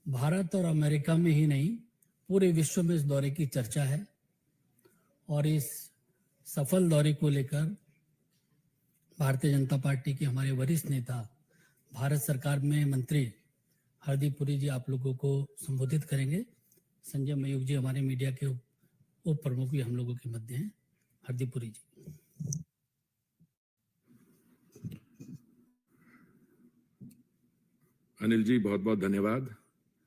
भारत और अमेरिका में ही नहीं पूरे विश्व में इस दौरे की चर्चा है और इस सफल दौरे को लेकर भारतीय जनता पार्टी के हमारे वरिष्ठ नेता भारत सरकार में मंत्री हरदीप पुरी जी आप लोगों को संबोधित करेंगे। संजय मयूख जी हमारे मीडिया के उप प्रमुख भी हम लोगों के मध्य हैं। हरदीप पुरी जी। अनिल जी बहुत बहुत धन्यवाद।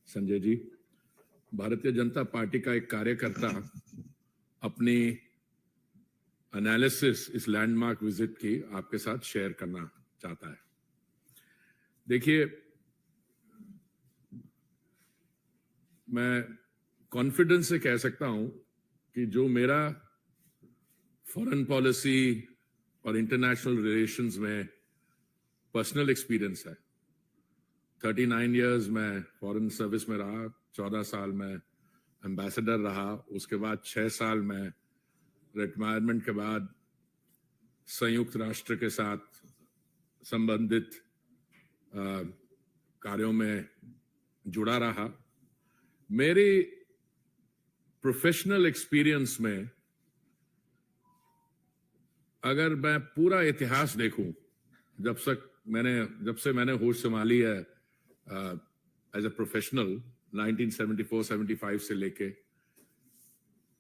संजय जी, भारतीय जनता पार्टी का एक कार्यकर्ता अपनी एनालिसिस इस लैंडमार्क विजिट की आपके साथ शेयर करना चाहता है। देखिए, मैं कॉन्फिडेंस से कह सकता हूं कि जो मेरा फॉरेन पॉलिसी और इंटरनेशनल रिलेशंस में पर्सनल एक्सपीरियंस है। 39 इयर्स मैं फॉरेन सर्विस में रहा, 14 साल मैं एम्बेसडर रहा, उसके बाद 6 साल मैं रिटायरमेंट के बाद संयुक्त राष्ट्र के साथ संबंधित कार्यों में जुड़ा रहा। मेरी प्रोफेशनल एक्सपीरियंस में अगर मैं पूरा इतिहास देखूं, जब से मैंने होश संभाली है एज अ प्रोफेशनल 1974-75 से लेके,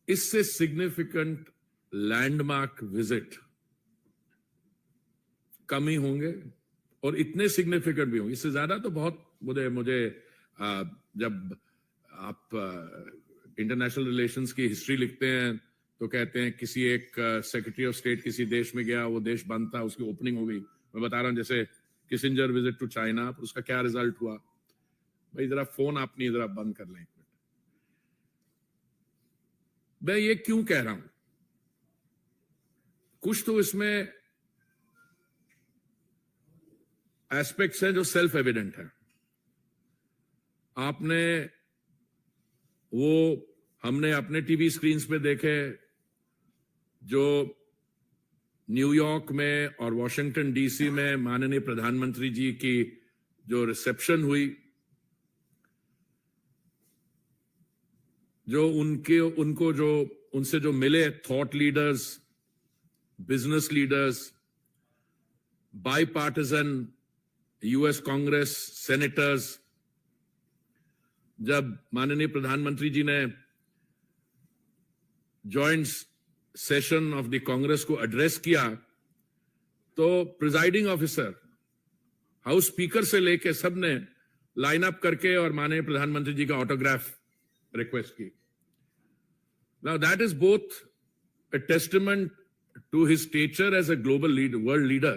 इससे सिग्निफिकेंट लैंडमार्क विजिट कम ही होंगे और इतने सिग्निफिकेंट भी होंगे। इससे ज्यादा तो बहुत मुझे जब आप इंटरनेशनल रिलेशंस की हिस्ट्री लिखते हैं तो कहते हैं किसी एक सेक्रेटरी ऑफ स्टेट किसी देश में गया, वो देश बंद था, उसकी ओपनिंग हो गई। मैं बता रहा हूं जैसे किसिंजर विजिट टू चाइना, उसका क्या रिजल्ट हुआ। भाई जरा फोन अपनी जरा बंद कर लें। मैं ये क्यों कह रहा हूं, कुछ तो इसमें एस्पेक्ट्स हैं जो सेल्फ एविडेंट है। हमने अपने टीवी स्क्रीन्स पे देखे जो न्यूयॉर्क में और वॉशिंगटन डीसी में माननीय प्रधानमंत्री जी की जो रिसेप्शन हुई, जो उनसे जो मिले thought leaders, business leaders, bipartisan US Congress senators, जब माननीय प्रधानमंत्री जी ने joint session of the Congress को एड्रेस किया तो प्रिजाइडिंग ऑफिसर, हाउस स्पीकर से लेके सबने लाइन अप करके और माननीय प्रधानमंत्री जी का ऑटोग्राफ रिक्वेस्ट की। Now that is both a testament to his stature as a global leader, world leader,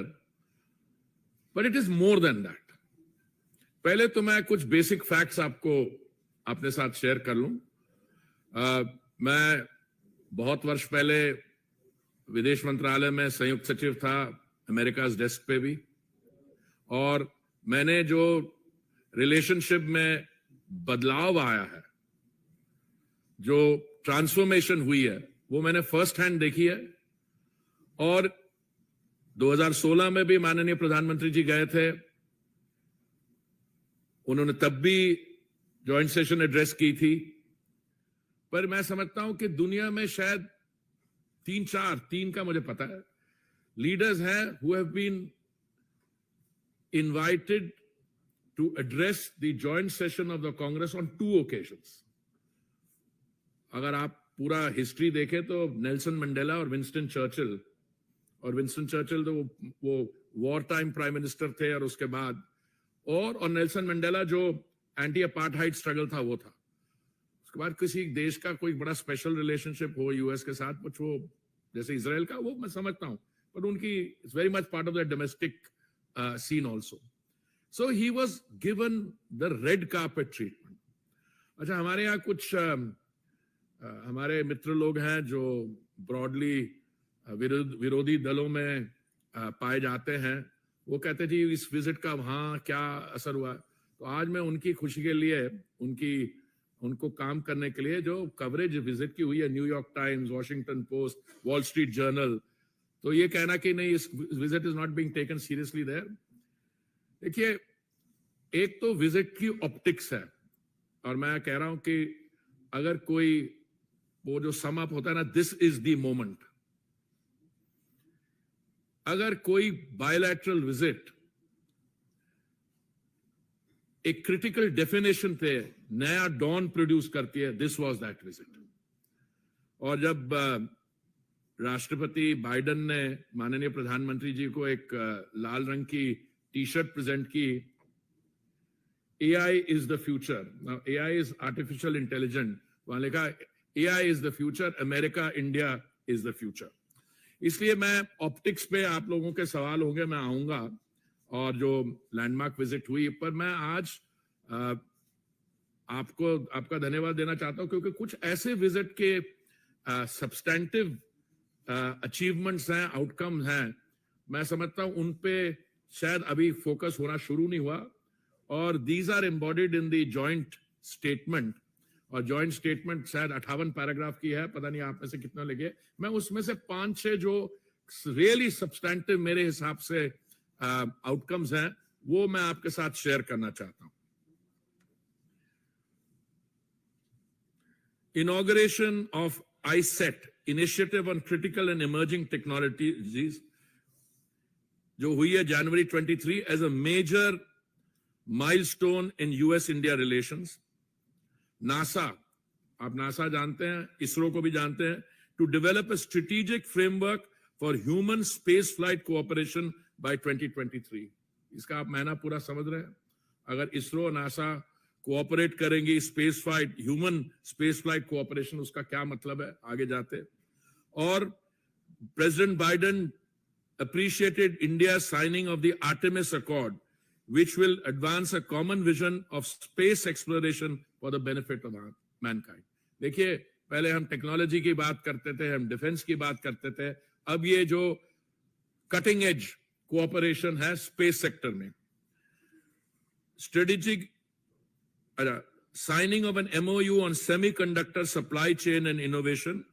but it is more than that. पहले तो मैं कुछ बेसिक फैक्ट्स आपको अपने साथ शेयर कर लूं। मैं बहुत वर्ष पहले विदेश मंत्रालय में संयुक्त सचिव था, अमेरिका डेस्क पे भी, और मैंने जो रिलेशनशिप में बदलाव आया है, जो ट्रांसफॉर्मेशन हुई है, वो मैंने फर्स्ट हैंड देखी है। और 2016 में भी माननीय प्रधानमंत्री जी गए थे, उन्होंने तब भी जॉइंट सेशन एड्रेस की थी। पर मैं समझता हूं कि दुनिया में शायद 3 का मुझे पता है लीडर्स हैं who have been invited to address the joint session of the Congress on 2 occasions. अगर आप पूरा हिस्ट्री देखें तो नेल्सन मंडेला और विंस्टन चर्चिल, और विंस्टन चर्चिल तो वो वॉर टाइम प्राइम मिनिस्टर थे, और उसके बाद और नेल्सन मंडेला जो एंटी अपार्थाइड स्ट्रगल था वो था। उसके बाद किसी देश का कोई बड़ा स्पेशल रिलेशनशिप हो यूएस के साथ, कुछ वो जैसे इजराइल का, वो मैं समझता हूं, पर उनकी it's very much part of the domestic scene also. So he was given the red carpet treatment. अच्छा, हमारे यहाँ कुछ हमारे मित्र लोग हैं जो ब्रॉडली विरोधी दलों में पाए जाते हैं, वो कहते जी इस विजिट का वहां क्या असर हुआ। तो आज मैं उनकी खुशी के लिए, उनको काम करने के लिए जो कवरेज विजिट की हुई है, New York Times, Washington Post, Wall Street Journal, तो ये कहना कि नहीं इस visit is not being taken seriously there. देखिए, एक तो विजिट की ऑप्टिक्स है। और मैं कह रहा हूं कि अगर कोई वो जो सम अप होता है ना, दिस इज द मोमेंट, अगर कोई बायलैटरल विजिट एक क्रिटिकल डेफिनेशन पे नया डॉन प्रोड्यूस करती है, दिस वाज दैट विजिट। और जब राष्ट्रपति बाइडेन ने माननीय प्रधानमंत्री जी को एक लाल रंग की टी शर्ट प्रेजेंट की, AI is the future. Now AI is artificial intelligence. वहां लिखा AI is the future, America, India is the future. इसलिए मैं ऑप्टिक्स पे आप लोगों के सवाल होंगे, मैं आऊंगा, और जो लैंडमार्क विजिट हुई पर मैं आज आपको आपका धन्यवाद देना चाहता हूं, क्योंकि कुछ ऐसे विजिट के सब्सटेंटिव अचीवमेंट्स हैं, आउटकम्स हैं, मैं समझता हूं उन पे शायद अभी फोकस होना शुरू नहीं हुआ, और these are embodied in the joint statement. और जॉइंट स्टेटमेंट शायद 58 पैराग्राफ की है, पता नहीं आप में से कितना लगे, मैं उसमें से 5-6 जो रियली सब्सटेंटिव मेरे हिसाब से आउटकम्स हैं वो मैं आपके साथ शेयर करना चाहता हूं। Inauguration of ISET, Initiative on Critical and Emerging Technologies, जो हुई है January 23 as a major milestone in US-India relations. NASA, आप NASA जानते हैं, इसरो को भी जानते हैं, to develop a strategic framework for human space flight cooperation by 2023. इसका आप महीना पूरा समझ रहे हैं? अगर इसरो नासा कोऑपरेट करेंगी space flight, human space flight cooperation, उसका क्या मतलब है आगे जाते। और president Biden appreciated India's signing of the Artemis Accord, which will advance a common vision of space exploration for the benefit of mankind. देखिए, पहले हम टेक्नोलॉजी की बात करते थे, हम डिफेंस की बात करते थे, अब ये जो कटिंग एज कोऑपरेशन है स्पेस सेक्टर में, strategic signing of an MOU on semiconductor supply chain and innovation,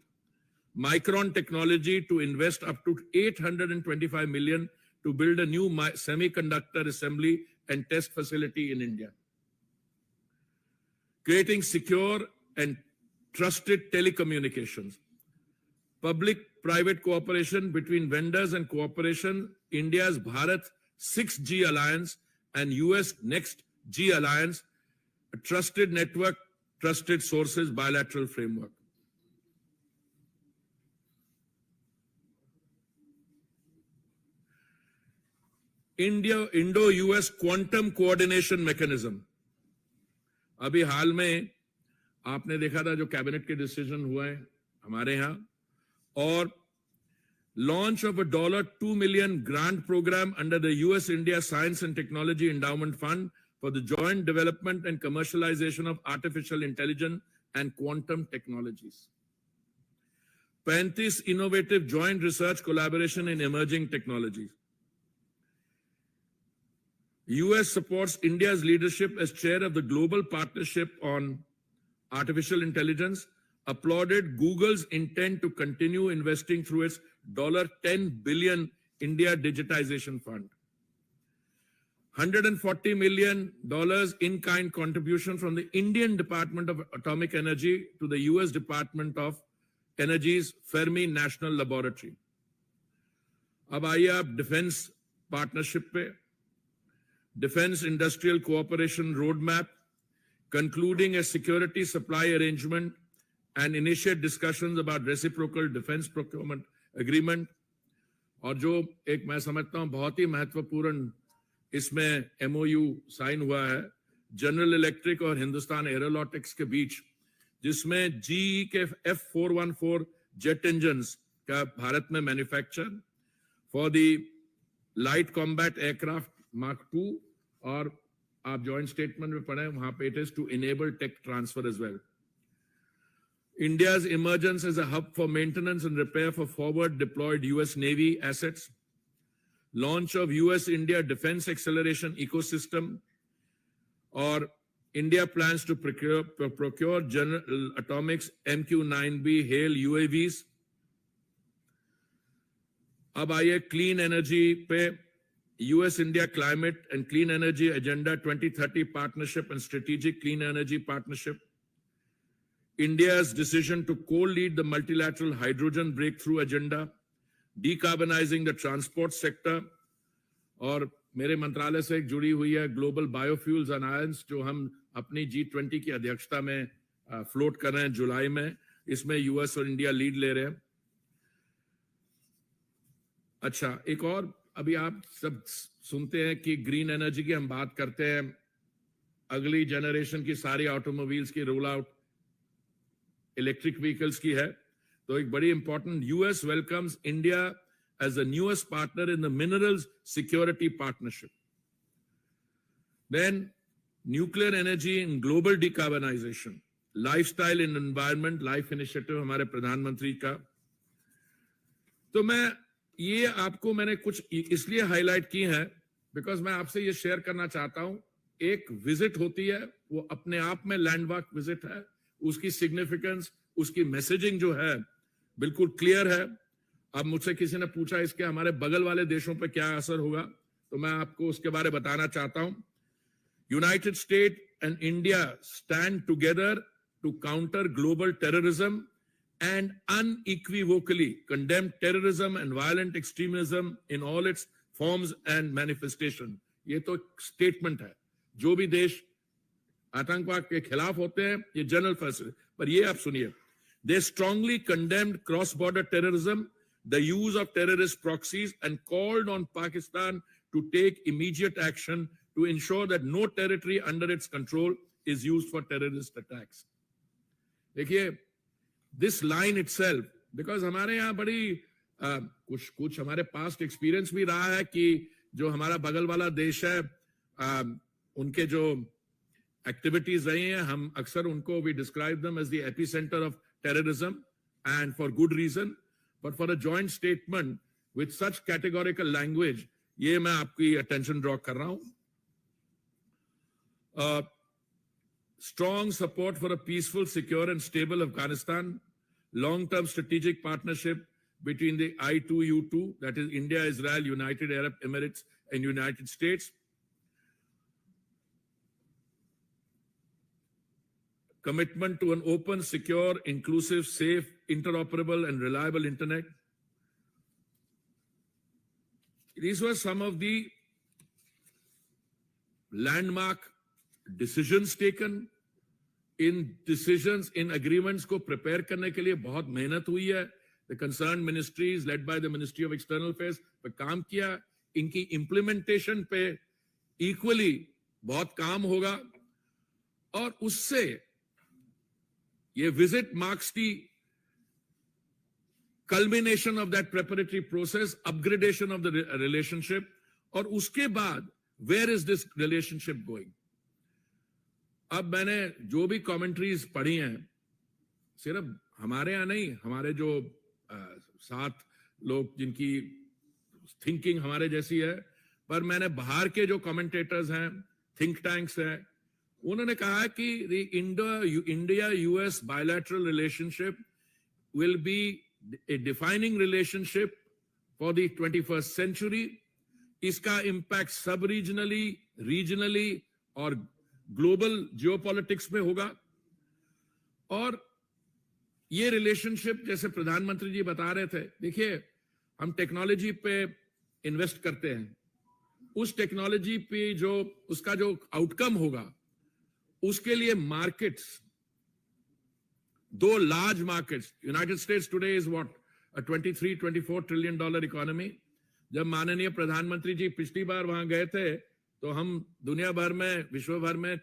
Micron Technology to invest up to 825 million to build a new semiconductor assembly and test facility in India. Creating secure and trusted telecommunications. Public-private cooperation between vendors and cooperation, India's Bharat 6G Alliance and US Next G Alliance, a trusted network, trusted sources, bilateral framework. Indo-US quantum coordination mechanism. अभी हाल में आपने देखा था जो cabinet के decision हुए हैं हमारे यहाँ, और launch of a $2 million grant program under the US-India Science and Technology Endowment Fund for the joint development and commercialization of artificial intelligence and quantum technologies. 35 innovative joint research collaboration in emerging technologies. US supports India's leadership as chair of the Global Partnership on Artificial Intelligence, applauded Google's intent to continue investing through its $10 billion India Digitization Fund. $140 million in-kind contribution from the Indian Department of Atomic Energy to the US Department of Energy's Fermi National Laboratory. अब आइए आप defence partnership पे, Defense Industrial Cooperation Roadmap, concluding a security supply arrangement and initiate discussions about reciprocal defense procurement agreement. और जो एक मैं समझता हूं बहुत ही महत्वपूर्ण इसमें MOU साइन हुआ है जनरल इलेक्ट्रिक और हिंदुस्तान एरोनॉटिक्स के बीच, जिसमें GE के F414 जेट इंजन्स का भारत में manufacture for the light combat aircraft Mark II, और आप जॉइंट स्टेटमेंट में पढ़े वहां पे it is to enable tech transfer as well. India's emergence as a hub for maintenance and repair for forward deployed US Navy assets. Launch of US-India Defense Acceleration Ecosystem, or India plans to procure General Atomics MQ-9B HALE UAVs. अब आइए clean energy पे, US-India Climate and Clean Energy Agenda 2030 Partnership and Strategic Clean Energy Partnership, India's decision to co-lead the multilateral hydrogen breakthrough agenda, decarbonizing the transport sector, और मेरे मंत्रालय से एक जुड़ी हुई है ग्लोबल बायोफ्यूल्स अलायंस जो हम अपनी G20 की अध्यक्षता में फ्लोट कर रहे हैं जुलाई में, इसमें यूएस और इंडिया लीड ले रहे हैं। अच्छा, एक और अभी आप सब सुनते हैं कि ग्रीन एनर्जी की हम बात करते हैं, अगली जनरेशन की सारी ऑटोमोबाइल्स की रोल आउट इलेक्ट्रिक व्हीकल्स की है, तो एक बड़ी important, US welcomes India as the newest partner in the Minerals Security Partnership. Then, nuclear energy and global decarbonization, lifestyle and environment life initiative हमारे प्रधानमंत्री का। तो मैंने कुछ इसलिए हाईलाइट की है बिकॉज मैं आपसे ये शेयर करना चाहता हूं, एक विजिट होती है वो अपने आप में लैंडमार्क विजिट है, उसकी सिग्निफिकेंस, उसकी मैसेजिंग जो है बिल्कुल क्लियर है। अब मुझसे किसी ने पूछा इसके हमारे बगल वाले देशों पे क्या असर होगा, तो मैं आपको उसके बारे में बताना चाहता हूं। United State and India stand together to counter global terrorism and unequivocally condemn terrorism and violent extremism in all its forms and manifestation. ये तो स्टेटमेंट है, जो भी देश आतंकवाद के खिलाफ होते हैं ये जनरल फैसले, पर ये आप सुनिए, they strongly condemned cross-border terrorism, the use of terrorist proxies, and called on Pakistan to take immediate action to ensure that no territory under its control is used for terrorist attacks. देखिए, this line itself, because हमारे यहाँ बड़ी कुछ हमारे past experience भी रहा है कि जो हमारा बगल वाला देश है उनके जो एक्टिविटीज रही हैं, हम अक्सर उनको we describe them as the epicenter of terrorism, and for good reason. But for a joint statement with such categorical language, ये मैं आपकी attention draw कर रहा हूं। Strong support for a peaceful, secure and stable Afghanistan, long-term strategic partnership between the I2U2, that is India, Israel, United Arab Emirates and United States. Commitment to an open, secure, inclusive, safe, interoperable and reliable internet. These were some of the landmark decisions taken. In decisions, in agreements को prepare करने के लिए बहुत मेहनत हुई है। The concerned ministries led by the Ministry of External Affairs पे काम किया, इनकी implementation पे equally बहुत काम होगा, और उससे ये visit marks the culmination of that preparatory process, upgradation of the relationship, और उसके बाद where is this relationship going? अब मैंने जो भी कमेंट्रीज पढ़ी हैं, सिर्फ हमारे यहाँ नहीं, हमारे जो 7 लोग जिनकी थिंकिंग हमारे जैसी है, पर मैंने बाहर के जो कमेंटेटर्स हैं, थिंक टैंक्स हैं, उन्होंने कहा कि the India-US bilateral relationship will be a defining relationship for the 21st century. इसका इम्पैक्ट सब रीजनली और ग्लोबल जियोपॉलिटिक्स में होगा, और ये रिलेशनशिप जैसे प्रधानमंत्री जी बता रहे थे, देखिए हम टेक्नोलॉजी पे इन्वेस्ट करते हैं, उस टेक्नोलॉजी पे जो उसका जो आउटकम होगा उसके लिए markets, 2 large markets, United states today is what, a $23-24 trillion economy. जब माननीय प्रधानमंत्री जी पिछली बार वहां गए थे तो हम दुनिया भर में, विश्व भर में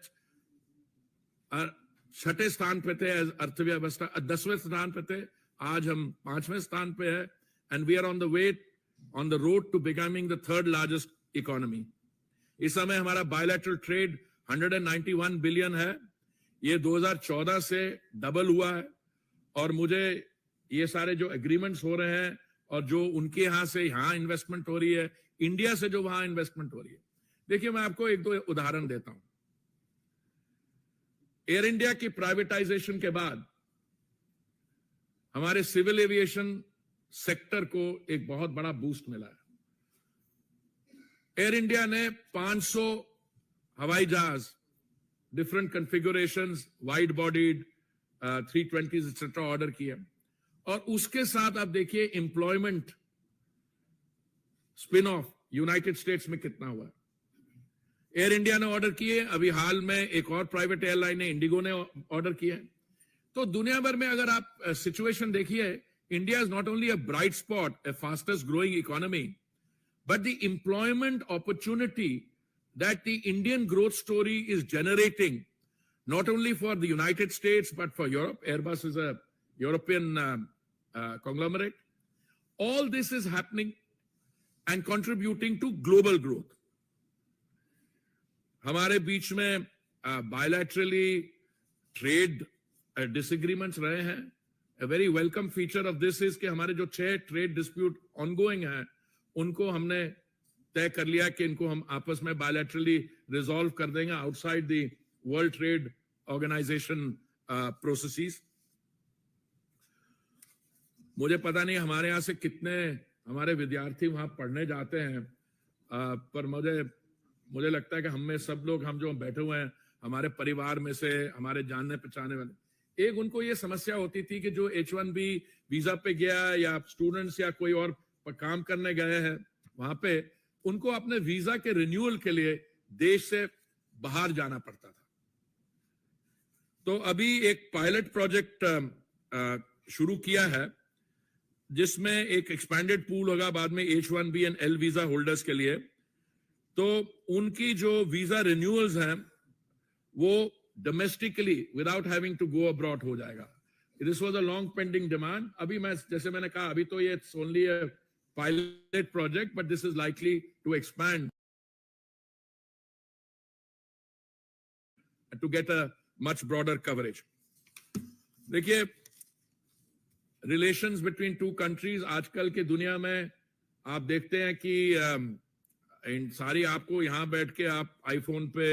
6ठे स्थान पे थे अर्थव्यवस्था, 10वें स्थान पे थे, आज हम 5वें स्थान पे है, and we are on the road to becoming the 3rd largest economy. इस समय हमारा बायलैटरल ट्रेड 191 बिलियन है, ये 2014 से डबल हुआ है, और मुझे ये सारे जो एग्रीमेंट्स हो रहे हैं और जो उनके यहां से यहां इन्वेस्टमेंट हो रही है, इंडिया से जो वहां इन्वेस्टमेंट हो रही है, देखिए मैं आपको 1-2 उदाहरण देता हूं। एयर इंडिया की प्राइवेटाइजेशन के बाद हमारे सिविल एविएशन सेक्टर को एक बहुत बड़ा बूस्ट मिला है। एयर इंडिया ने 500 हवाई जहाज, different configurations, wide bodied 320s etcetera order किए। और उसके साथ आप देखिए employment spin off United states में कितना हुआ। एयर इंडिया ने ऑर्डर किए, अभी हाल में एक और प्राइवेट एयरलाइन है इंडिगो ने ऑर्डर किया है। तो दुनिया भर में अगर आप सिचुएशन देखिए, India is not only a bright spot, a fastest growing economy, but the employment opportunity that the Indian growth story is generating, not only for the United States, but for Europe. Airbus is a European conglomerate. All this is happening and contributing to global growth. हमारे बीच में bilaterally trade disagreements रहे हैं. A very welcome feature of this is कि हमारे जो 6 trade dispute ongoing हैं, उनको हमने तय कर लिया कि इनको हम आपस में बायलैटरली रिजॉल्व कर देंगे outside the World Trade Organization processes. मुझे पता नहीं हमारे यहाँ से कितने हमारे विद्यार्थी वहां पढ़ने जाते हैं, पर मुझे लगता है कि हम में सब लोग, हम जो बैठे हुए हैं, हमारे परिवार में से हमारे जानने पहचाने वाले, एक उनको ये समस्या होती थी कि जो H1B वीजा पे गया या स्टूडेंट्स या कोई और काम करने गए हैं वहां पे, उनको अपने वीजा के रिन्यूअल के लिए देश से बाहर जाना पड़ता था। तो अभी एक पायलट प्रोजेक्ट शुरू किया है जिसमें एक एक्सपैंडेड पूल होगा बाद में H1B and L visa holders के लिए। तो उनकी जो वीजा रिन्यूअल्स हैं वो domestically without having to go abroad हो जाएगा। This was a long pending demand. अभी जैसे मैंने कहा, अभी तो ये it's only a pilot project, but this is likely to expand to get a much broader coverage. देखिए, relations between two countries आजकल के दुनिया में आप देखते हैं कि इन सारी आपको यहां बैठ के आप आईफोन पे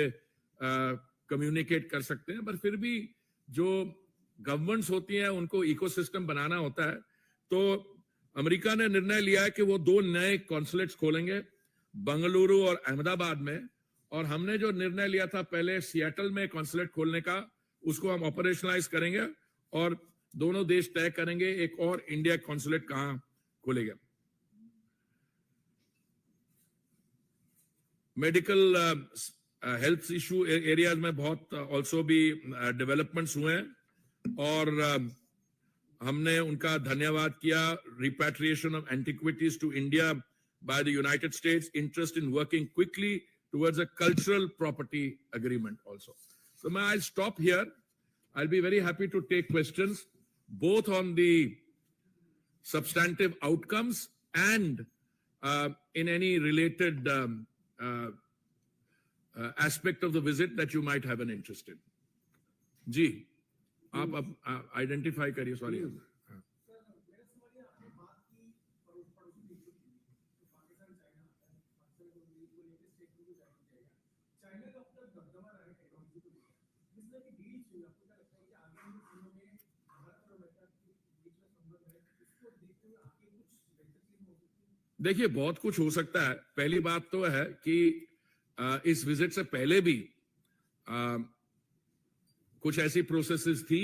कम्युनिकेट कर सकते हैं, पर फिर भी जो गवर्नमेंट्स होती हैं उनको इकोसिस्टम बनाना होता है। तो अमेरिका ने निर्णय लिया है कि वो 2 नए कॉन्सुलेट्स खोलेंगे, बंगलुरु और अहमदाबाद में। और हमने जो निर्णय लिया था पहले सियाटल में कॉन्सुलेट खोलने का, उसको हम ऑपरेशनलाइज करेंगे और दोनों देश तय करेंगे एक और इंडिया कॉन्सुलेट कहां खोलेगा। मेडिकल हेल्थ इशू एरियाज में बहुत ऑल्सो भी डेवलपमेंट्स हुए हैं और हमने उनका धन्यवाद किया। Repatriation of antiquities to India by the United States, interest in working quickly towards a cultural property agreement also. So I'll stop here. I'll be very happy to take questions both on the substantive outcomes and in any related aspect of the visit that you might have an interest in. जी, आप अब identify करिए। Sorry, देखिए बहुत कुछ हो सकता है। पहली बात तो है कि इस विजिट से पहले भी कुछ ऐसी प्रोसेसेस थी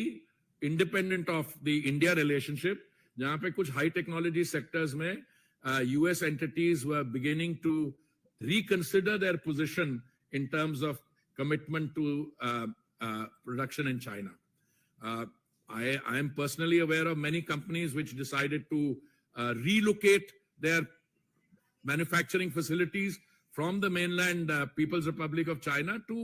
independent of the India relationship, जहां पे कुछ हाई टेक्नोलॉजी सेक्टर्स में US entities were beginning to reconsider their position in terms of commitment to production in China. I am personally aware of many companies which decided to relocate their manufacturing facilities from the mainland People's Republic of China to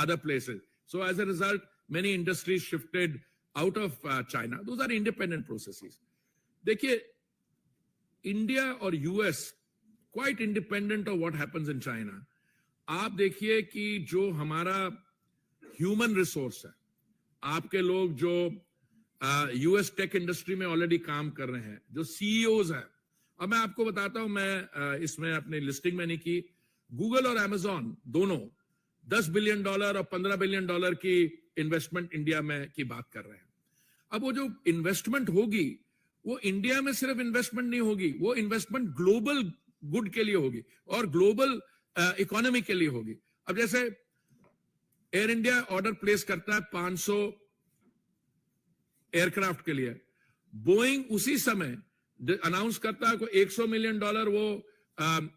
other places. So as a result, many industries shifted out of China. Those are independent processes. देखिए, India और US quite independent of what happens in China. आप देखिए कि जो हमारा human resource है, आपके लोग जो यूएस टेक इंडस्ट्री में ऑलरेडी काम कर रहे हैं, जो सीईओज हैं। अब मैं आपको बताता हूं, मैं इसमें अपनी लिस्टिंग में नहीं की, गूगल और अमेजॉन दोनों $10 बिलियन और $15 बिलियन की इन्वेस्टमेंट इंडिया में की बात कर रहे हैं। अब वो जो इन्वेस्टमेंट होगी वो इंडिया में सिर्फ इन्वेस्टमेंट नहीं होगी, वो इन्वेस्टमेंट ग्लोबल गुड के लिए होगी और ग्लोबल इकोनॉमी के लिए होगी। अब जैसे एयर इंडिया ऑर्डर प्लेस करता है 500 एयरक्राफ्ट के लिए, बोइंग उसी समय अनाउंस करता है को $100 मिलियन वो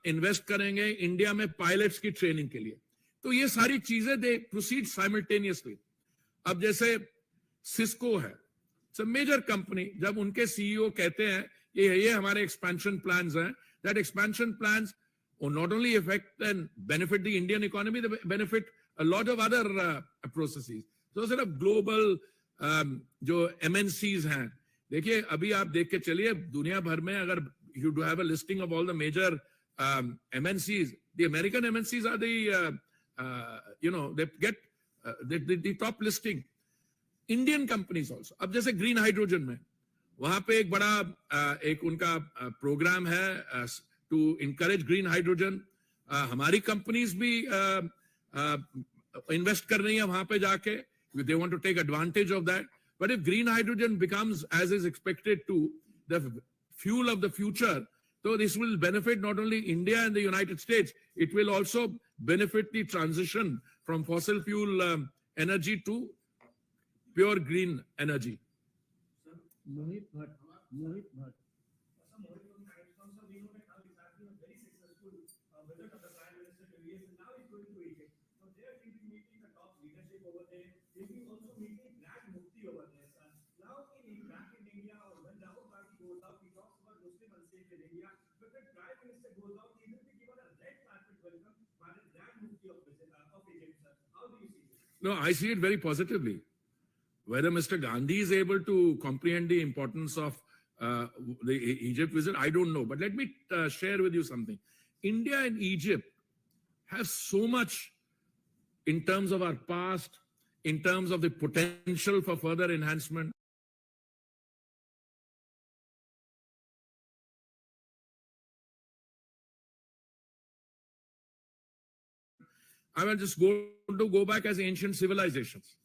इन्वेस्ट करेंगे इंडिया में पायलट्स की ट्रेनिंग के लिए। तो ये सारी चीजें दे प्रोसीड साइमल्टेनियसली। अब जैसे सिस्को है, इट्स अ मेजर कंपनी, जब उनके सीईओ कहते हैं ये हमारे एक्सपेंशन प्लान्स हैं, that expansion plans will not only affect and benefit the Indian economy, they benefit a lot of other processes. So sort of global जो MNCs हैं, देखिए अभी आप देख के चलिए दुनिया भर में अगर you do have a listing of all the major MNCs, the American MNCs are the they get the top listing. Indian companies also. अब जैसे green hydrogen में वहां पे एक बड़ा एक उनका प्रोग्राम है to encourage green hydrogen. हमारी कंपनीज भी इन्वेस्ट कर रही हैं वहां पे जाके, they want to take advantage of that. But if green hydrogen becomes, as is expected to, the fuel of the future, so this will benefit not only India and the United States, it will also benefit the transition from fossil fuel energy to pure green energy. Mohit Bhatt. Visit of the Prime Minister to US, and now he's going to Egypt. So they're going to be meeting the top leadership over there. They'll be also meeting Grand Mufti over there, sir. Now, back in India, or when Rahul Gandhi goes out, he talks about Muslim unsafe in India. But when Prime Minister goes out, he will be given a red carpet welcome by the Grand Mufti of Egypt, sir. How do you see this? No, I see it very positively. Whether Mr. Gandhi is able to comprehend the importance of the Egypt visit, I don't know. But let me share with you something. India and Egypt have so much in terms of our past, in terms of the potential for further enhancement. I will just go back as ancient civilizations.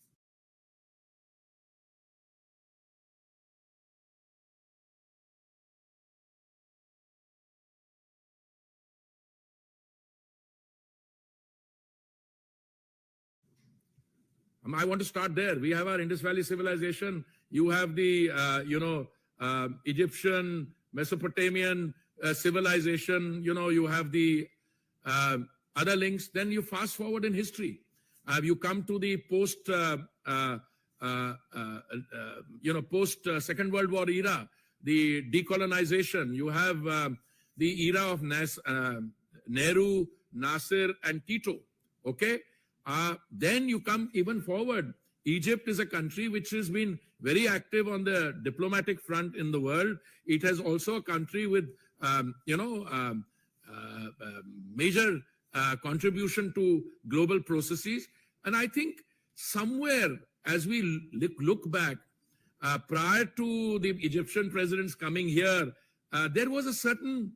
I want to start there. We have our Indus Valley civilization. You have the, Egyptian, Mesopotamian civilization. You have the other links. Then you fast forward in history. You come to the post Second World War era, the decolonization. You have the era of Nehru, Nasser, and Tito. Okay. Then you come even forward. Egypt is a country which has been very active on the diplomatic front in the world. It has also a country with, major contribution to global processes. And I think somewhere, as we look back, prior to the Egyptian presidents coming here, there was a certain,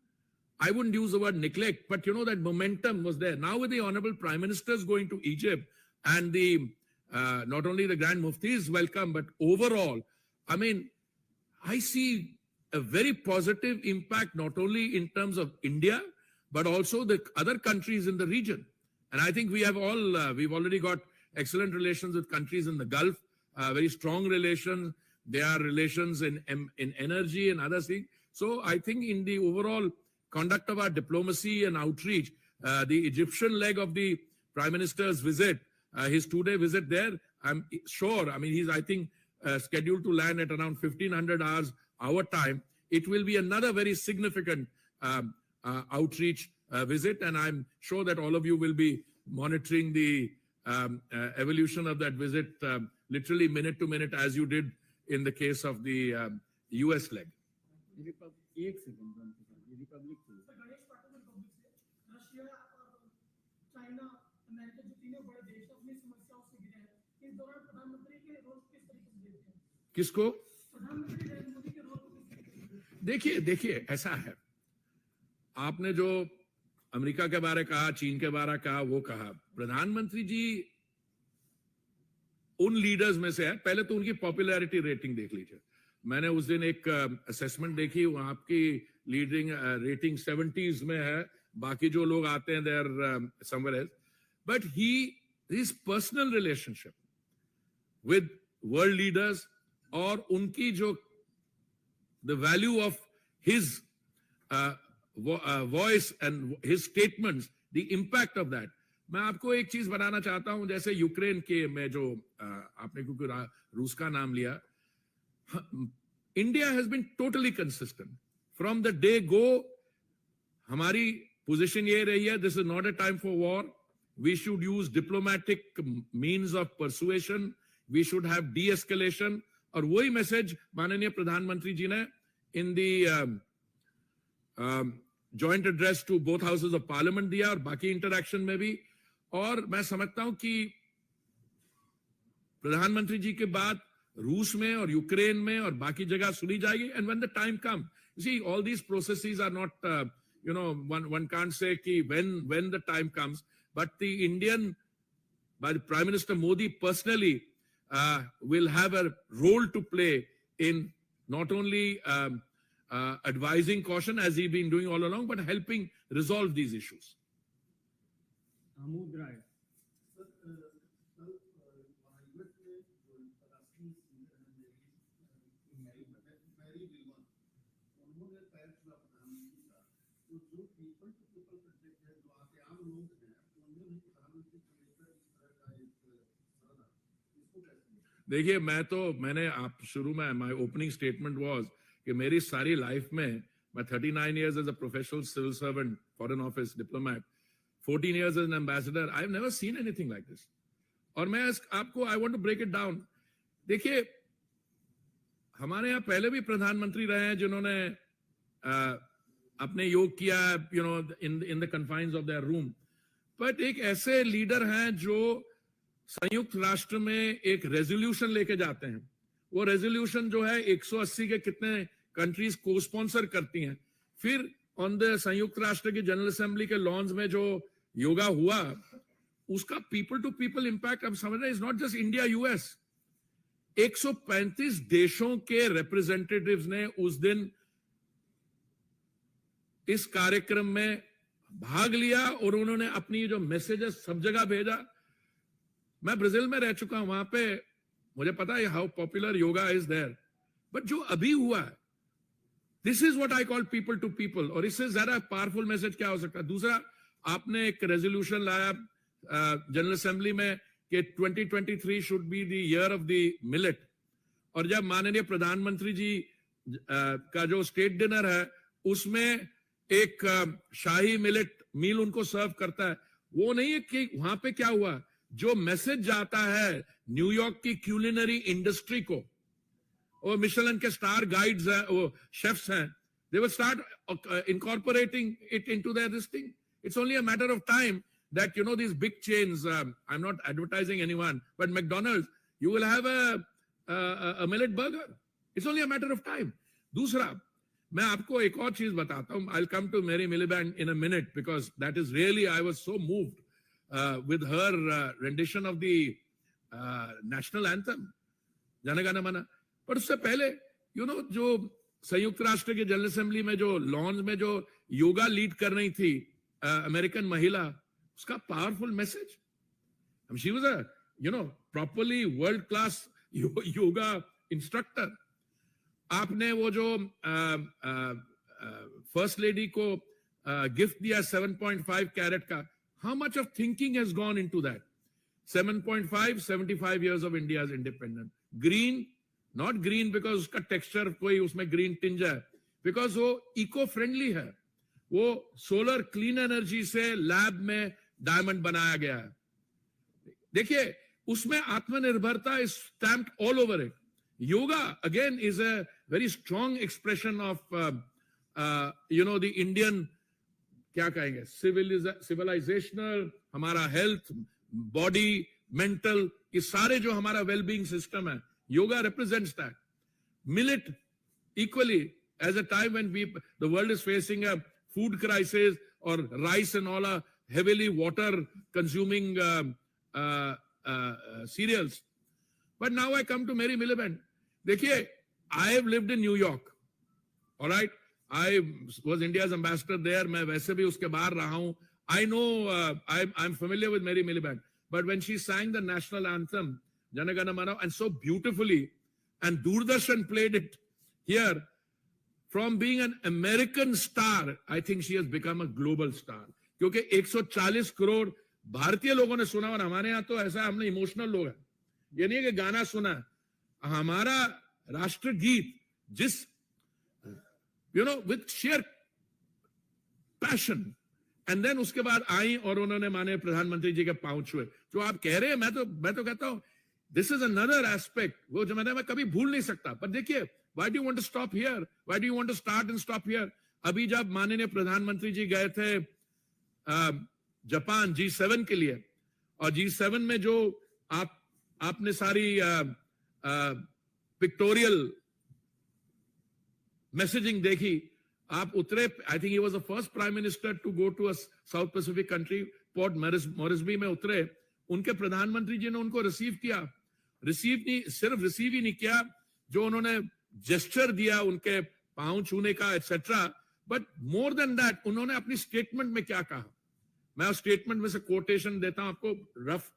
I wouldn't use the word neglect, but that momentum was there. Now with the Honorable Prime Ministers going to Egypt and the not only the Grand Mufti is welcome, but overall, I mean, I see a very positive impact, not only in terms of India, but also the other countries in the region. And I think we have we've already got excellent relations with countries in the Gulf, very strong relations. There are relations in energy and other things. So I think in the overall conduct of our diplomacy and outreach, the Egyptian leg of the Prime Minister's visit, his 2-day visit there, I'm sure, I mean, he's, I think, scheduled to land at around 1500 hours our time. It will be another very significant outreach visit, and I'm sure that all of you will be monitoring the evolution of that visit literally minute to minute, as you did in the case of the US leg. Republic Russia, China, America जो तीनों बड़े देश अपनी समस्याओं से घिरे हैं, इस दौरान प्रधानमंत्री के रोल किस तरीके से देखते हैं? किसको? प्रधानमंत्री नरेंद्र मोदी के रोल को किस तरीके से देखते हैं? देखिए ऐसा है, आपने जो अमेरिका के बारे कहा, चीन के बारे कहा, वो कहा, प्रधानमंत्री जी उन लीडर्स में से है। पहले तो उनकी पॉपुलैरिटी रेटिंग देख लीजिए। मैंने उस दिन एक असेसमेंट देखी, वहां आपकी लीडिंग रेटिंग 70s में है, बाकी जो लोग आते हैं there somewhere else, but his personal relationship with world leaders और उनकी जो the value of his voice and his statements, the impact of that. मैं आपको एक चीज बनाना चाहता हूं, जैसे यूक्रेन के में जो आपने क्योंकि रूस का नाम लिया, India has been totally consistent from the day go. हमारी पोजीशन ये रही है, this is not a time for war, we should use diplomatic means of persuasion, we should have de-escalation. और वही मैसेज माननीय प्रधानमंत्री जी ने in the joint address to both houses of parliament दिया, और बाकी इंटरैक्शन में भी. और मैं समझता हूं कि प्रधानमंत्री जी के बाद रूस में और यूक्रेन में और बाकी जगह सुनी जाएगी. And when the time come, you see all these processes are not one can't say ki when the time comes, but the Indian by the Prime Minister Modi personally will have a role to play in not only advising caution as he's been doing all along, but helping resolve these issues. Mahmood Rai. देखिए, मैंने आप शुरू में my opening statement was कि मेरी सारी life में मैं 39 years as a professional civil servant, foreign office diplomat, 14 years as an ambassador, I have never seen anything like this. और मैं आपको I want to break it down. देखिए, हमारे यहाँ पहले भी प्रधानमंत्री रहे हैं जिन्होंने अपने योग किया, in the confines of their room. But एक ऐसे लीडर हैं जो संयुक्त राष्ट्र में एक रेजोल्यूशन लेके जाते हैं. वो रेजोल्यूशन जो है 180 के कितने कंट्रीज को स्पॉन्सर करती हैं. फिर ऑन द संयुक्त राष्ट्र की जनरल असेंबली के लॉन्स में जो योगा हुआ, उसका पीपल टू पीपल इंपैक्ट अब समझ रहे हैं. Is not just India, US, 135 देशों के रिप्रेजेंटेटिव्स ने उस दिन इस कार्यक्रम में भाग लिया और उन्होंने अपनी जो मैसेजेस सब जगह भेजा. मैं ब्राजील में रह चुका हूं, वहां पे मुझे पता है how popular yoga is there. But जो अभी हुआ है, this is what I call people to people. और इससे ज्यादा पावरफुल मैसेज क्या हो सकता है. दूसरा, आपने एक रेजोल्यूशन लाया जनरल असेंबली में कि 2023 should be the year of the millet. और जब माननीय प्रधानमंत्री जी का जो स्टेट डिनर है उसमें एक शाही मिलेट मील उनको सर्व करता है, वो नहीं है कि वहां पे क्या हुआ. जो मैसेज जाता है न्यूयॉर्क की क्यूलिनरी इंडस्ट्री को, और मिशेलिन के स्टार गाइड्स हैं, वो शेफ्स हैं, they will start incorporating it into their this thing. It's only a matter of time that these big chains, I'm not advertising anyone, but McDonald's, you will have a millet burger. It's only a matter of time. दूसरा, मैं आपको एक और चीज बताता हूं. I'll come to Mary Miliband in a minute because that is really, I was so moved with her rendition of the national anthem, Jana Gana Mana. पर उससे पहले जो संयुक्त राष्ट्र के जनरल असेंबली में जो लॉन्स में जो योगा लीड कर रही थी अमेरिकन महिला, उसका powerful message. She was a properly world class yoga instructor. आपने वो जो फर्स्ट लेडी को गिफ्ट दिया 7.5 कैरेट का, how much of thinking has gone into that? 7.5, 75 years of India's independence. Green, not green because उसका texture कोई उसमें green tinge है, बिकॉज वो इको फ्रेंडली है. वो सोलर क्लीन एनर्जी से लैब में डायमंड बनाया गया है. देखिए, उसमें आत्मनिर्भरता is stamped all over it. Yoga again is a very strong expression of the Indian, क्या कहेंगे, सिविलाइजेशनल, हमारा हेल्थ, बॉडी, मेंटल, ये सारे जो हमारा वेलबींग सिस्टम है, yoga represents that. Millet equally, as a time when the world is facing a food crisis, or rice and all are heavily water consuming cereals. But now I come to Mary Miliband. देखिए, I have lived in New York. All right, I was India's ambassador there. मैं वैसे भी उसके बाहर रहा हूं. I know, I'm familiar with Mary Miliband. But when she sang the national anthem, Jana Gana Mana, and so beautifully, and Doordarshan played it here, from being an American star, I think she has become a global star. क्योंकि 140 करोड़ भारतीय लोगों ने सुना, और हमारे यहाँ तो ऐसा हमने इमोशनल लोग हैं. ये नहीं है कि गाना सुना, हमारा राष्ट्रगीत जिस with sheer passion, and then उसके बाद आई और उन्होंने माने प्रधानमंत्री जी के पांव छुए. जो आप कह रहे हैं, मैं तो कहता हूं, this is another aspect, वो जो मैं कभी भूल नहीं सकता. पर देखिए, why do you want to stop here? Why do you want to start and stop here? अभी जब माननीय प्रधानमंत्री जी गए थे जापान G7 के लिए, और G7 में जो आपने सारी पिक्टोरियल मैसेजिंग देखी, आप उतरे. I think he was the first prime minister to go to a South Pacific country. Port Moresby में उतरे, उनके प्रधानमंत्री जी ने उनको रिसीव किया. सिर्फ रिसीव ही नहीं किया, जो उन्होंने जेस्चर दिया उनके पांव छूने का etcetera, but more than that उन्होंने अपनी स्टेटमेंट में क्या कहा. मैं उस स्टेटमेंट में से कोटेशन देता हूं आपको रफ.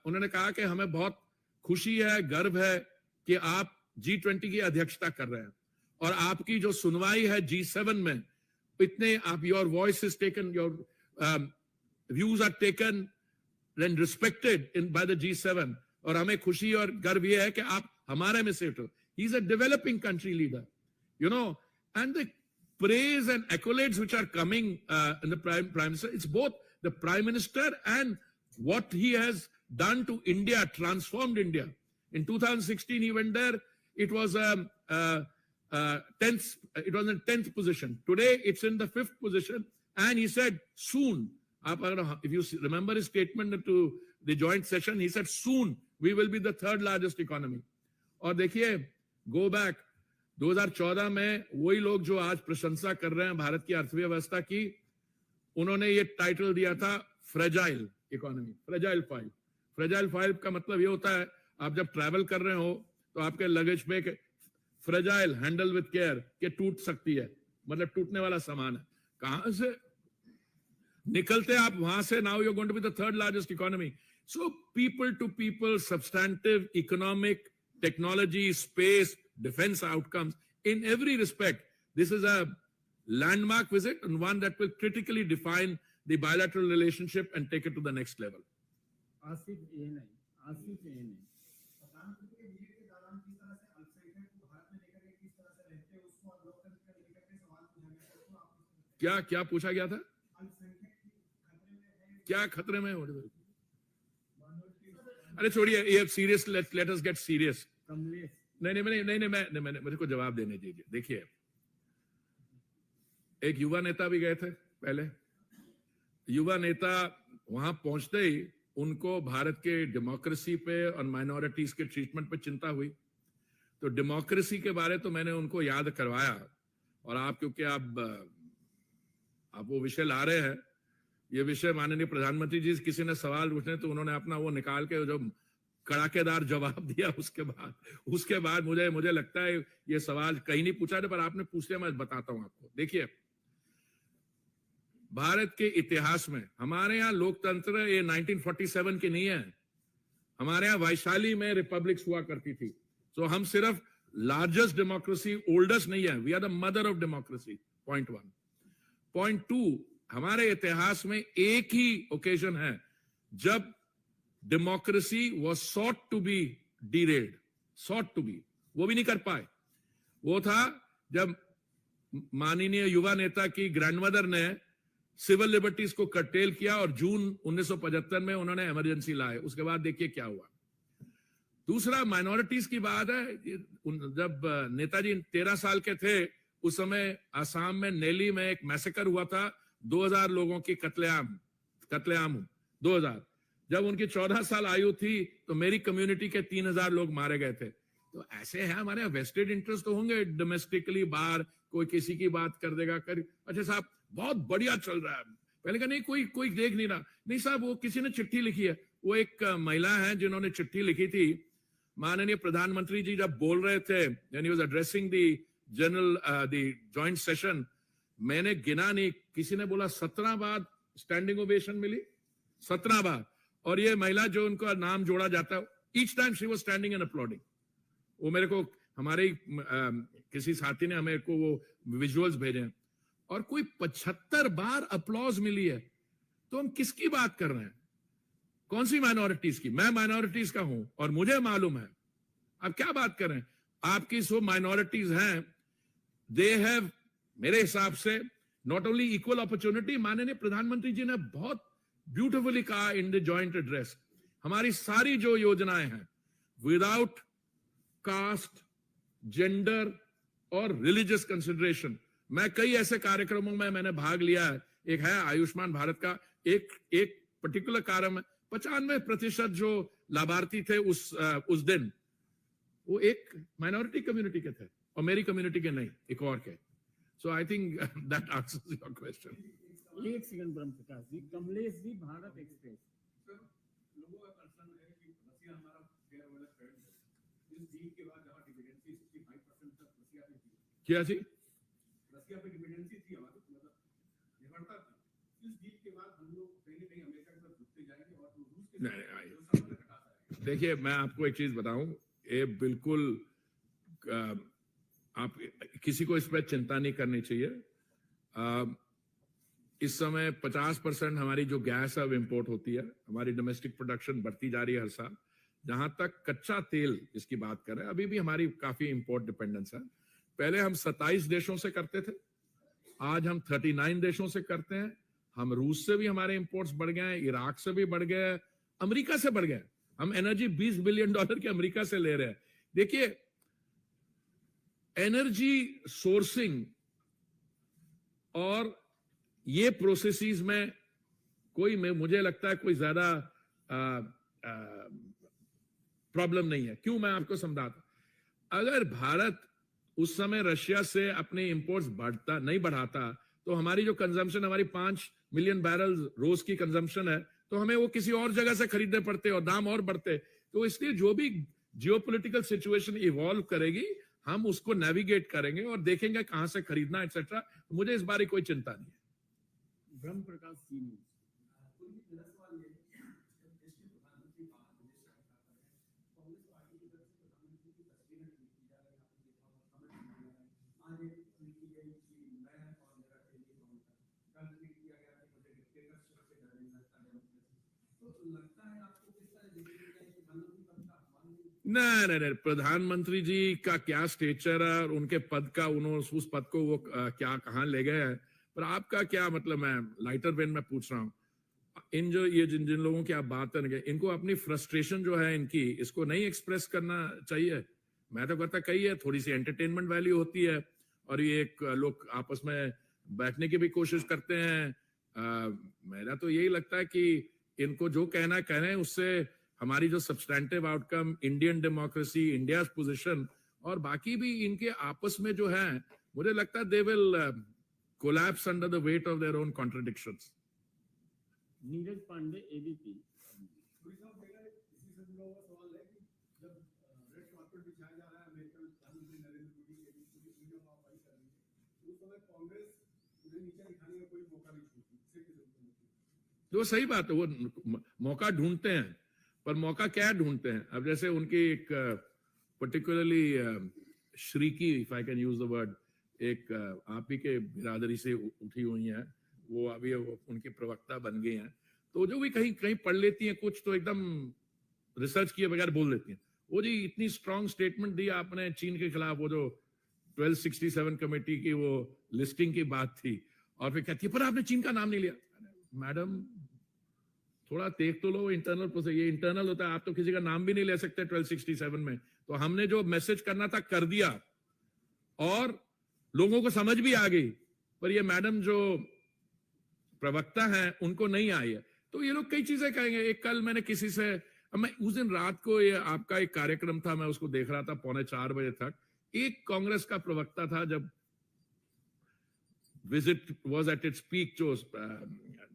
उन्होंने कहा कि हमें बहुत खुशी है, गर्व है कि आप G20 की अध्यक्षता कर रहे हैं, और आपकी जो सुनवाई है G7 में, इतने आप, your voice is taken, your views are taken and respected in by the G7, और हमें खुशी और गर्व ये है कि आप हमारे में से हो. He is a developing country leader, and the praise and accolades which are coming in the prime minister, it's both the prime minister and what he has done to India, transformed India. In 2016 he went there, it was in 10th position. Today it's in the 5th position, and he said soon, if you remember his statement to the joint session, he said soon we will be the 3rd largest economy. और देखिए, go back 2014 में वही लोग जो आज प्रशंसा कर रहे हैं भारत की अर्थव्यवस्था की, उन्होंने ये टाइटल दिया था फ्रेजाइल इकोनॉमी, फ्रेजाइल 5. फ्रेजाइल 5 का मतलब ये होता है, आप जब ट्रैवल कर रहे हो तो आपके लगेज पे फ्रेजाइल, हैंडल विद केयर, के टूट सकती है, मतलब टूटने वाला सामान है. कहां से निकलते आप वहां से. Now you are going to be the 3rd largest economy. So people to people, substantive economic, technology, space, defense outcomes in every respect. This is a landmark visit, and one that will critically define the bilateral relationship and take it to the next level. Asif ये नहीं. क्या पूछा गया था? क्या खतरे में? अरे छोड़िए, ये serious, let us get serious. नहीं, मैंने मेरे को जवाब देने दीजिए. देखिए, एक युवा नेता भी गए थे पहले. युवा नेता वहां पहुंचते ही उनको भारत के डेमोक्रेसी पे और माइनॉरिटीज के ट्रीटमेंट पे चिंता हुई. तो डेमोक्रेसी के बारे तो मैंने उनको याद करवाया, और आप क्योंकि आप वो विषय ला रहे हैं, ये विषय माननीय प्रधानमंत्री जी किसी ने सवाल पूछने तो उन्होंने अपना वो निकाल के जो कड़ाकेदार जवाब दिया, उसके बाद मुझे लगता है ये सवाल कहीं नहीं पूछा था, पर आपने पूछ लिया, मैं बताता हूं आपको. देखिए, भारत के इतिहास में हमारे यहाँ लोकतंत्र ये 1947 की नहीं है. हमारे यहाँ वैशाली में रिपब्लिक्स हुआ करती थी. तो हम सिर्फ लार्जेस्ट डेमोक्रेसी, ओल्डेस्ट नहीं है, we are the mother of democracy. Point 1. Point 2, हमारे इतिहास में एक ही ओकेजन है जब democracy was sought to be derailed, वो भी नहीं कर पाए. वो था जब माननीय युवा नेता की ग्रैंडमदर ने सिविल लिबर्टीज को कर्टेल किया, और जून 1975 में उन्होंने इमरजेंसी लाए. उसके बाद देखिए क्या हुआ. दूसरा, माइनॉरिटीज की बात है. जब नेताजी 13 साल के थे, उस समय आसाम में नेली में एक मैसेकर हुआ था, 2000 लोगों की कत्लेआम 2000. जब उनकी 14 साल आयु थी तो मेरी कम्युनिटी के 3000 लोग मारे गए थे. तो ऐसे है, हमारे वेस्टेड इंटरेस्ट तो होंगे डोमेस्टिकली, बाहर कोई किसी की बात कर देगा, अच्छा साहब बहुत बढ़िया चल रहा है. पहले का नहीं, कोई देख नहीं रहा. नहीं साहब, वो किसी ने चिट्ठी लिखी है. वो एक महिला है जिन्होंने चिट्ठी लिखी थी. माननीय प्रधानमंत्री जी जब बोल रहे थे, when he was addressing general the joint session, मैंने गिना नहीं, किसी ने बोला 17 बार स्टैंडिंग ओवेशन मिली, 17 बार। और ये महिला जो उनका नाम जोड़ा जाता है, each time she was standing and uploading. वो मेरे को हमारे किसी साथी ने हमें को वो विजुअल्स भेजे हैं, और कोई 75 बार अपलॉज मिली है। तो हम किसकी बात कर रहे हैं? कौन सी माइनॉरिटीज की? मैं माइनॉरिटीज का हूं और मुझे मालूम है। आप क्या बात कर रहे हैं? आपकी सो माइनॉरिटीज हैं, दे हैव मेरे हिसाब से नॉट ओनली इक्वल अपॉर्चुनिटी, माननीय प्रधानमंत्री जी ने बहुत ब्यूटिफुली कहा इन द जॉइंट एड्रेस, हमारी सारी जो योजनाएं हैं विदाउट कास्ट, जेंडर और रिलीजियस कंसिडरेशन। मैं कई ऐसे कार्यक्रमों में मैंने भाग लिया है। एक है आयुष्मान भारत का, एक पर्टिकुलर कार्यक्रम है, 95% जो लाभार्थी थे उस दिन वो एक माइनॉरिटी कम्युनिटी के थे और मेरी कम्युनिटी के नहीं, एक और के। So I think that answers your question. एक second Brahm Prakash ji, Kamlesh ji, Bharat express. Sir, लोगों का कंसर्न है कि रसिया हमारा शेयर वाला ट्रेंड है। इस डील के बाद जहां डिपेंडेंसी 65% तक रसिया पे थी, क्या जी? रसिया पे डिपेंडेंसी थी हमारी, मतलब निर्भरता थी। इस डील के बाद हम लोग कहीं न कहीं अमेरिका की तरफ झुकते जाएंगे और रूस के साथ जो संबंध घटाता है। देखिए, मैं आपको एक चीज बताऊं, ये बिल्कुल आप किसी को इस पर चिंता नहीं करनी चाहिए। इस समय 50% हमारी जो गैस अब इंपोर्ट होती है, हमारी डोमेस्टिक प्रोडक्शन बढ़ती जा रही है हर साल। जहां तक कच्चा तेल जिसकी बात कर रहे हैं, अभी भी हमारी काफी इंपोर्ट डिपेंडेंस है। पहले हम 27 देशों से करते थे, आज हम 39 देशों से करते हैं। हम रूस से भी हमारे इंपोर्ट्स बढ़ गए हैं, इराक से भी बढ़ गए, अमेरिका से बढ़ गए। हम एनर्जी $20 बिलियन की अमेरिका से ले रहे हैं। देखिए, एनर्जी सोर्सिंग और ये प्रोसेसेस में मुझे लगता है कोई ज्यादा प्रॉब्लम नहीं है। क्यों? मैं आपको समझाता। अगर भारत उस समय रशिया से अपने इंपोर्ट्स नहीं बढ़ाता तो हमारी जो कंजम्पशन, हमारी 5 मिलियन बैरल रोज की कंजम्पशन है, तो हमें वो किसी और जगह से खरीदने पड़ते और दाम और बढ़ते। तो इसलिए जो भी जियोपॉलिटिकल सिचुएशन इवॉल्व करेगी, हम उसको नेविगेट करेंगे और देखेंगे कहां से खरीदना एक्सेट्रा। मुझे इस बारे कोई चिंता नहीं है। ब्रह्म प्रकाश जी, नहीं, प्रधानमंत्री जी का क्या स्टेचर है और उनके पद का, उन्होंने उस पद को वो क्या कहां ले गए हैं। पर आपका क्या मतलब? मैं लाइटर वेन में पूछ रहा हूँ, जिन लोगों की आप बात करेंगे, इनको अपनी फ्रस्ट्रेशन जो है इनकी, इसको नहीं एक्सप्रेस करना चाहिए। मैं तो कहता कही है, थोड़ी सी एंटरटेनमेंट वैल्यू होती है और ये एक लोग आपस में बैठने की भी कोशिश करते हैं। मेरा तो यही लगता है कि इनको जो कहना कह रहे हैं, उससे हमारी जो substantive outcome, Indian democracy, India position और बाकी भी इनके आपस में जो है, मुझे लगता है they will collapse under the weight of their own contradictions. Neeraj Pandey, ABP. सवाल है कि जब रेड कार्पेट बिछाया जा रहा है अमेरिकन प्रधानमंत्री नरेंद्र मोदी के वीडियो वाई कर रही है, उस समय कांग्रेस उन्हें नीचे दिखाने का कोई मौका नहीं छोड़ती। जो सही बात है, वो मौका ढूंढते हैं, पर मौका क्या ढूंढते हैं? अब जैसे उनकी एक particularly Sriki, if I can use the word, एक आप ही के बिरादरी से उठी हुई हैं, वो अभी उनकी प्रवक्ता बन गई हैं। तो जो भी कहीं कहीं पढ़ लेती हैं कुछ, तो एकदम रिसर्च किए बगैर बोल देती हैं। वो जी इतनी स्ट्रांग स्टेटमेंट दी आपने चीन के खिलाफ, वो जो 1267 कमेटी की वो लिस्टिंग की बात थी, और फिर कहती है पर आपने चीन का नाम नहीं लिया। मैडम, थोड़ा देख तो लो इंटरनल प्रोसेस, ये इंटरनल होता है, आप तो किसी का नाम भी नहीं ले सकते 1267 में। तो हमने जो मैसेज करना था कर दिया और लोगों को समझ भी आ गई, पर ये मैडम जो प्रवक्ता हैं उनको नहीं आई है। तो ये लोग कई चीजें कहेंगे। एक कल मैंने किसी से, मैं उस दिन रात को, ये आपका एक कार्यक्रम था, मैं उसको देख रहा था 3:45 बजे तक। एक कांग्रेस का प्रवक्ता था, जब visit was at its peak, जो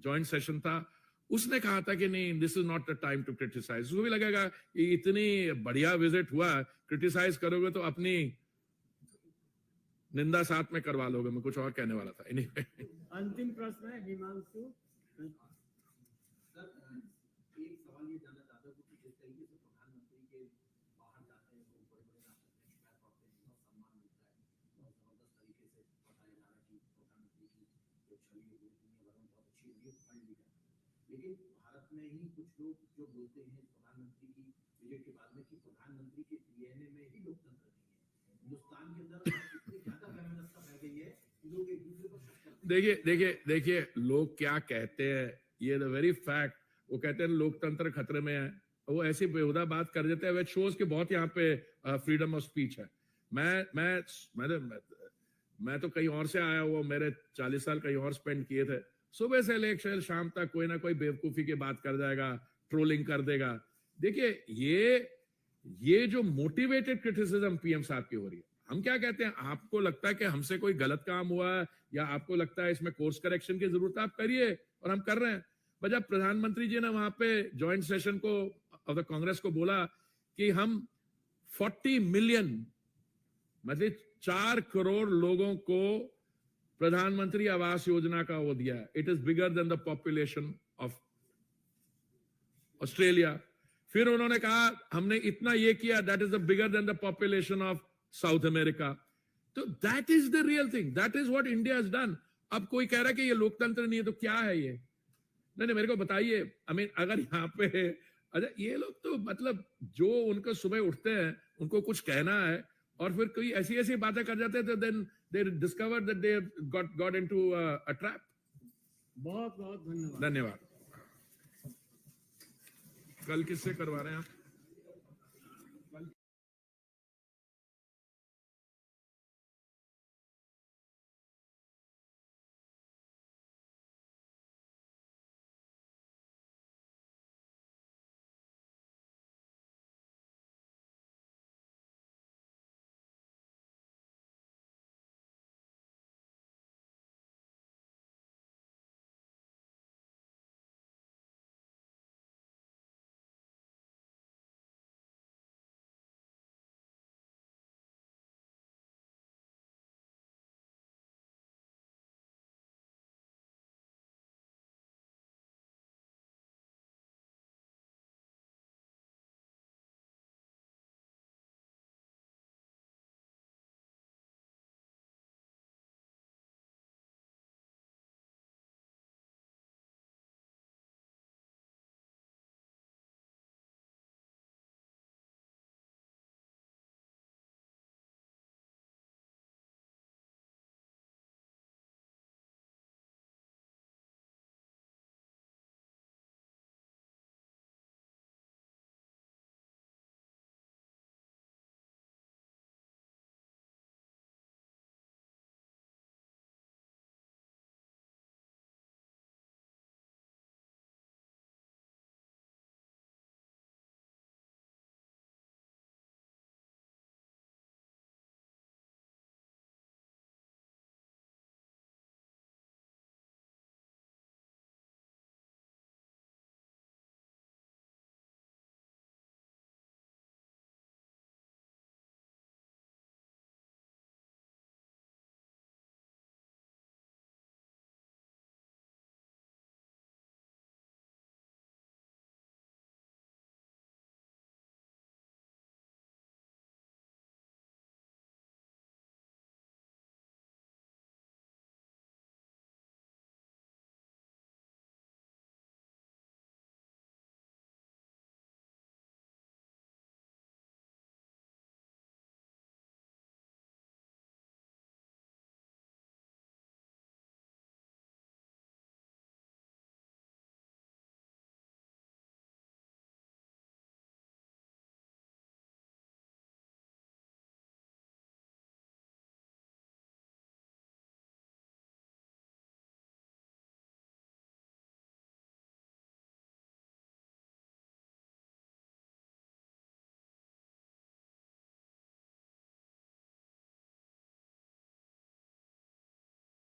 जॉइंट सेशन था, उसने कहा था कि नहीं, this is not the time to criticise. उसको भी लगेगा कि इतनी बढ़िया विजिट हुआ, क्रिटिसाइज करोगे तो अपनी निंदा साथ में करवा लोगे। मैं कुछ और कहने वाला था। Anyway, अंतिम प्रश्न है हिमांशु। सर, एक सवाल ये जानना चाहता हूँ कि जिस तरीके से प्रधानमंत्री के बाहर जाते हैं तो बड़े बड़े राष्ट्रध्यक्ष पैर पड़ते हैं, बहुत सम्मान मिलता है, बहुत जबरदस्त तरीके से बताया जा रहा है कि प्रधानमंत्री की जो छवि है पूरी दुनिया भर में बहुत अच्छी हुई है, वर्ल्ड लीडर। लेकिन भारत में ही कुछ लोग जो बोलते हैं प्रधानमंत्री की विजय के बाद में कि प्रधानमंत्री के डीएनए में ही लोकतंत्र नहीं है। हिंदुस्तान के अंदर इतनी ज्यादा वैमनस्यता फैल गई है कि लोग एक दूसरे पर शक करते हैं। देखिए लोग क्या कहते हैं, ये द वेरी फैक्ट। वो कहते हैं लोकतंत्र खतरे में है, वो ऐसी बेहुदा बात कर देते हैं। वे शोज के बहुत यहाँ पे फ्रीडम ऑफ स्पीच है। मैं तो कहीं और से आया हुआ, मेरे 40 साल कहीं और स्पेंड किए थे। सुबह से लेकर शाम तक कोई ना कोई बेवकूफी की बात कर जाएगा, ट्रोलिंग कर देगा। देखिए ये जो मोटिवेटेड क्रिटिसिज्म पीएम साहब की हो रही है, हम क्या कहते हैं, आपको लगता है कि हमसे कोई गलत काम हुआ है या आपको लगता है इसमें कोर्स करेक्शन की जरूरत है, आप करिए, और हम कर रहे हैं। पर जब प्रधानमंत्री जी ने वहां पे ज्वाइंट सेशन को ऑफ द कांग्रेस को बोला कि हम 40 मिलियन मतलब 4 करोड़ लोगों को प्रधानमंत्री आवास योजना का वो दिया, it is bigger than the population of Australia. फिर उन्होंने कहा हमने इतना ये किया, that is the bigger than the population of South America. तो that is the real thing, that is what India has done. अब कोई कह रहा है कि ये लोकतंत्र नहीं है, तो क्या है ये? नहीं मेरे को बताइए। आई मीन अगर यहाँ पे अच्छा ये लोग तो मतलब जो उनको सुबह उठते हैं उनको कुछ कहना है और फिर कोई ऐसी ऐसी बातें कर जाते हैं, तो then they discover that they got into a trap. बहुत बहुत धन्यवाद। धन्यवाद। कल किससे करवा रहे हैं आप?